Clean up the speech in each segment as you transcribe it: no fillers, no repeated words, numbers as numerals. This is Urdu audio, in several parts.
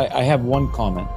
I have one comment.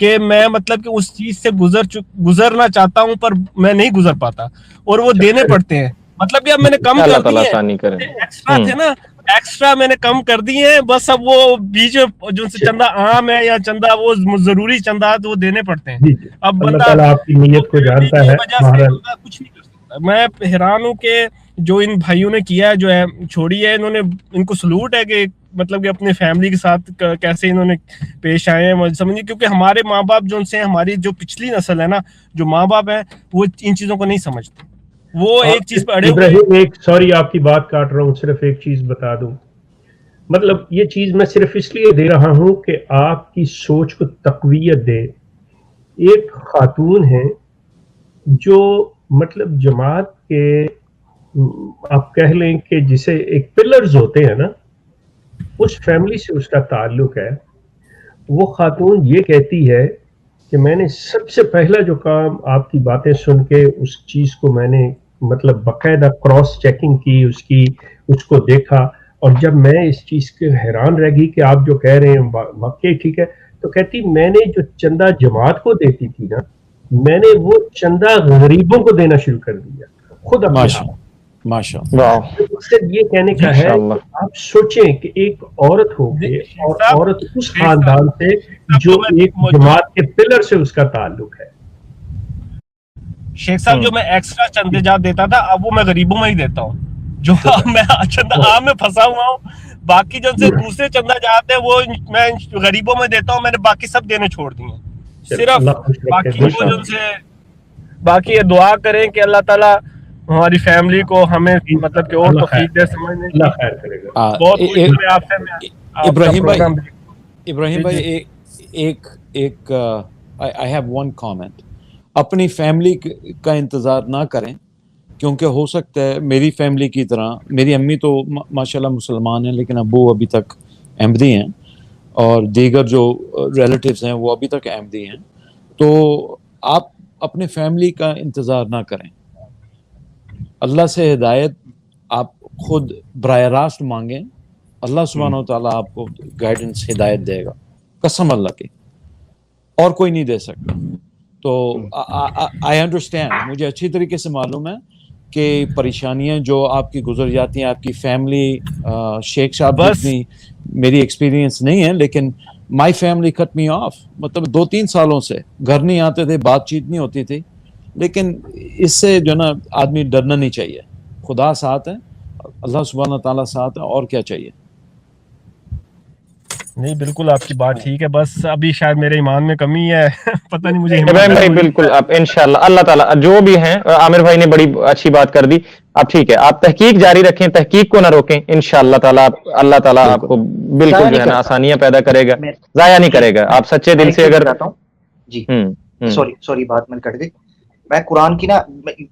کہ میں مطلب کہ اس چیز سے گزرنا چاہتا ہوں پر میں نہیں گزر پاتا اور وہ دینے پڑتے ہیں. مطلب کہ اب میں نے کم اللہ کر تعالیٰ دی آسانی کرے. ایکسٹرا تھے نا, ایکسٹرا میں نے کم کر دی ہیں, بس اب وہ بیچ میں جو سے چندہ عام ہے یا چندہ وہ ضروری چندہ وہ دینے پڑتے ہیں. اب اللہ بندہ تعالیٰ آپ کی نیت کو جانتا ہے. کچھ نہیں کر سکتا. میں حیران ہوں کہ جو ان بھائیوں نے کیا ہے, جو ہے چھوڑی ہے, انہوں نے, ان کو سلوٹ ہے کہ مطلب کہ اپنے فیملی کے ساتھ کیسے انہوں نے پیش آئے ہیں سمجھیے, کیونکہ ہمارے ماں باپ جو ان سے ہماری جو پچھلی نسل ہے نا, جو ماں باپ ہیں وہ ان چیزوں کو نہیں سمجھتے, وہ ایک چیز پہ اڑے ہوئے. ابراہیم ایک, سوری آپ کی بات کاٹ رہا ہوں, صرف ایک چیز بتا دوں. مطلب یہ چیز میں صرف اس لیے دے رہا ہوں کہ آپ کی سوچ کو تقویت دے. ایک خاتون ہے جو مطلب جماعت کے آپ کہہ لیں کہ جسے ایک پلرز ہوتے ہیں نا, اس فیملی سے اس کا تعلق ہے. وہ خاتون یہ کہتی ہے کہ میں نے سب سے پہلا جو کام آپ کی باتیں سن کے اس چیز کو میں نے مطلب باقاعدہ کراس چیکنگ کی, اس کو دیکھا, اور جب میں اس چیز کے حیران رہ گئی کہ آپ جو کہہ رہے ہیں واقعی ٹھیک ہے, تو کہتی میں نے جو چندہ جماعت کو دیتی تھی نا, میں نے وہ چندہ غریبوں کو دینا شروع کر دیا خود اپنے ہاتھ. ماشاء مقصد یہ کہنے کا ہے کہ آپ سوچیں کہ ایک عورت ہوگی اور عورت اس خاندان سے جو ایک جماعت کے پلر سے اس کا تعلق ہے. شیخ صاحب جو میں ایکسٹرا چندے جات دیتا تھا, اب وہ میں غریبوں میں ہی دیتا ہوں, جو میں چندہ عام میں پھنسا ہوا ہوں. باقی جو سے دوسرے چندہ جاتے ہیں وہ میں غریبوں میں دیتا ہوں. میں نے باقی سب دینے چھوڑ دیے, صرف باقی یہ دعا کریں کہ اللہ تعالیٰ ہماری فیملی کو ہمیں مطلب کہ اور توفیق دے سمجھنے. اللہ خیر کرے گا. بہت خوش ہوئے آپ سے. ابراہیم بھائی ایک I have one comment. اپنی فیملی کا انتظار نہ کریں, کیونکہ ہو سکتا ہے میری فیملی کی طرح, میری امی تو ماشاءاللہ مسلمان ہیں لیکن ابو ابھی تک احمدی ہیں, اور دیگر جو ریلیٹیوز ہیں وہ ابھی تک احمدی ہیں. تو آپ اپنے فیملی کا انتظار نہ کریں, اللہ سے ہدایت آپ خود براہ راست مانگیں, اللہ سبحانہ و تعالیٰ آپ کو گائیڈنس ہدایت دے گا, قسم اللہ کی, اور کوئی نہیں دے سکتا. تو آئی انڈرسٹینڈ, مجھے اچھی طریقے سے معلوم ہے کہ پریشانیاں جو آپ کی گزر جاتی ہیں, آپ کی فیملی, شیخ صاحب جتنی میری ایکسپیرینس نہیں ہے, لیکن my family cut me of. مطلب 2-3 سالوں سے گھر نہیں آتے تھے, بات چیت نہیں ہوتی تھی, لیکن اس سے جو نا آدمی ڈرنا نہیں چاہیے. خدا ساتھ ہے, اللہ سبحانہ تعالیٰ ساتھ ہے, اور کیا چاہیے. نہیں بالکل آپ کی بات ٹھیک ہے, بس ابھی شاید میرے ایمان میں کمی ہے, پتہ نہیں مجھے. ابراہیم بھائی بالکل, آپ انشاءاللہ اللہ تعالیٰ جو بھی ہیں, عامر بھائی نے بڑی اچھی بات کر دی. آپ ٹھیک ہے, آپ تحقیق جاری رکھیں, تحقیق کو نہ روکیں, انشاءاللہ تعالیٰ اللہ تعالیٰ آپ کو بالکل جو ہے نا آسانیاں پیدا کرے گا, ضائع نہیں کرے گا. آپ سچے دل سے اگر جی سوری بات میں کٹ گئی. میں قرآن کی نا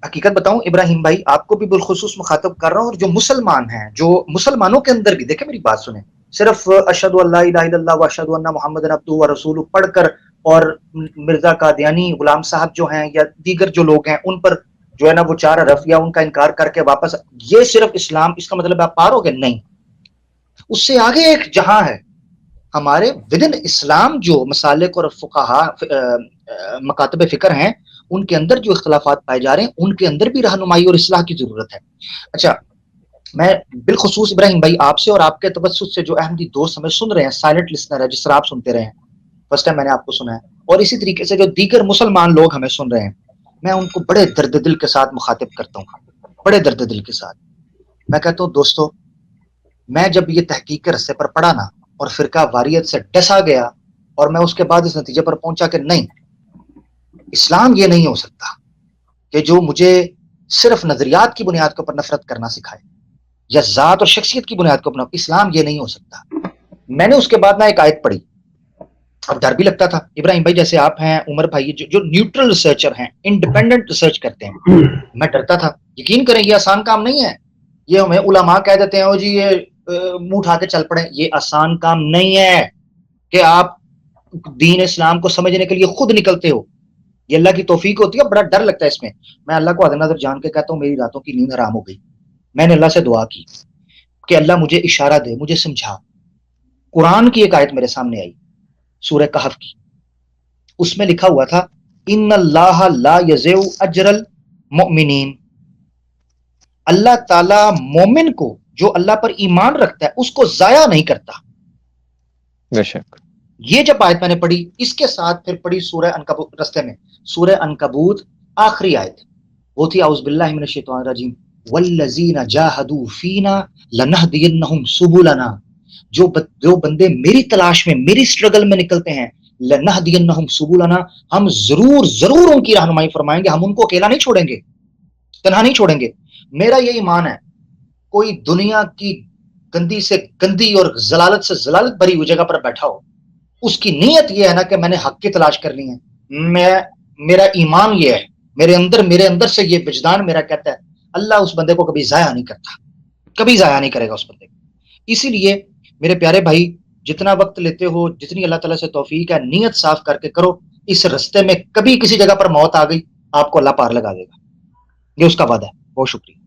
حقیقت بتاؤں ابراہیم بھائی, آپ کو بھی بالخصوص مخاطب کر رہا ہوں, اور جو مسلمان ہیں, جو مسلمانوں کے اندر بھی, دیکھیں میری بات سنیں, صرف اشہد ان لا الہ الا اللہ و اشہد ان محمد عبدہ و رسولہ پڑھ کر, اور مرزا قادیانی غلام صاحب جو ہیں یا دیگر جو لوگ ہیں ان پر جو ہے نا وہ 4 حرف یا ان کا انکار کر کے واپس, یہ صرف اسلام, اس کا مطلب آپ پار ہو گئے؟ نہیں, اس سے آگے ایک جہاں ہے. ہمارے ودن اسلام جو مسالک اور فقہا مکاتب فکر ہیں, ان کے اندر جو اختلافات پائے جا رہے ہیں, ان کے اندر بھی رہنمائی اور اصلاح کی ضرورت ہے. اچھا, میں بالخصوص ابراہیم بھائی آپ سے اور آپ کے توسط سے جو احمدی دوست ہمیں سن رہے ہیں, سائلنٹ لسنر ہے, جس طرح آپ سنتے رہے ہیں, فرسٹ ٹائم میں نے آپ کو سنا ہے, اور اسی طریقے سے جو دیگر مسلمان لوگ ہمیں سن رہے ہیں, میں ان کو بڑے درد دل کے ساتھ مخاطب کرتا ہوں, بڑے درد دل کے ساتھ. میں کہتا ہوں دوستو, میں جب یہ تحقیق کے رستے پر پڑا نا, اور فرقہ واریت سے ڈسا گیا, اور میں اس کے بعد اس نتیجے پر پہنچا کہ نہیں, اسلام یہ نہیں ہو سکتا کہ جو مجھے صرف نظریات کی بنیاد کے اوپر نفرت کرنا سکھائے, یا ذات اور شخصیت کی بنیاد کے اوپر, اسلام یہ نہیں ہو سکتا. میں نے اس کے بعد نہ ایک آیت پڑھی, اب ڈر بھی لگتا تھا. ابراہیم بھائی جیسے آپ ہیں, عمر بھائی جو نیوٹرل ریسرچر ہیں, انڈیپینڈنٹ ریسرچ کرتے ہیں, میں ڈرتا تھا. یقین کریں یہ آسان کام نہیں ہے. یہ ہمیں علماء کہہ دیتے ہیں جی یہ منہ اٹھا کے چل پڑے, یہ آسان کام نہیں ہے کہ آپ دین اسلام کو سمجھنے کے لیے خود نکلتے ہو. یہ اللہ کی توفیق ہوتی ہے, بڑا ڈر لگتا ہے اس میں. میں اللہ کو حد نظر جان کے کہتا ہوں میری راتوں کی نیند حرام ہو گئی. میں نے اللہ سے دعا کی کہ اللہ مجھے اشارہ دے, مجھے سمجھا. قرآن کی ایک آیت میرے سامنے آئی, سورہ کہف کی, اس میں لکھا ہوا تھا ان اللہ لا یضیع اجر المؤمنین، اللہ تعالی مومن کو جو اللہ پر ایمان رکھتا ہے اس کو ضائع نہیں کرتا. بے شک. یہ جب آیت میں نے پڑھی، اس کے ساتھ پھر پڑھی سورہ عنکبوت رستے میں، سورہ عنکبوت آخری آیت وہ تھی اعوذ باللہ من الشیطان الرجیم والذین جاہدوا فینا لنہدینہم سبلنا، جو بندے میری تلاش میں میری سٹرگل میں نکلتے ہیں، لنہدینہم سبلنا، ہم ضرور ان کی رہنمائی فرمائیں گے، ہم ان کو اکیلا نہیں چھوڑیں گے، تنہا نہیں چھوڑیں گے. میرا یہ ایمان ہے، کوئی دنیا کی گندی سے گندی اور ضلالت سے ضلالت بھری ہوئی جگہ پر بیٹھا ہو، اس کی نیت یہ ہے نا کہ میں نے حق کی تلاش کرنی ہے، میرا ایمان یہ ہے، میرے اندر سے یہ وجدان میرا کہتا ہے اللہ اس بندے کو کبھی ضائع نہیں کرتا، کبھی ضائع نہیں کرے گا اس بندے کو. اسی لیے میرے پیارے بھائی جتنا وقت لیتے ہو، جتنی اللہ تعالیٰ سے توفیق ہے، نیت صاف کر کے کرو. اس رستے میں کبھی کسی جگہ پر موت آ گئی، آپ کو اللہ پار لگا دے گا، یہ اس کا وعدہ ہے. بہت شکریہ.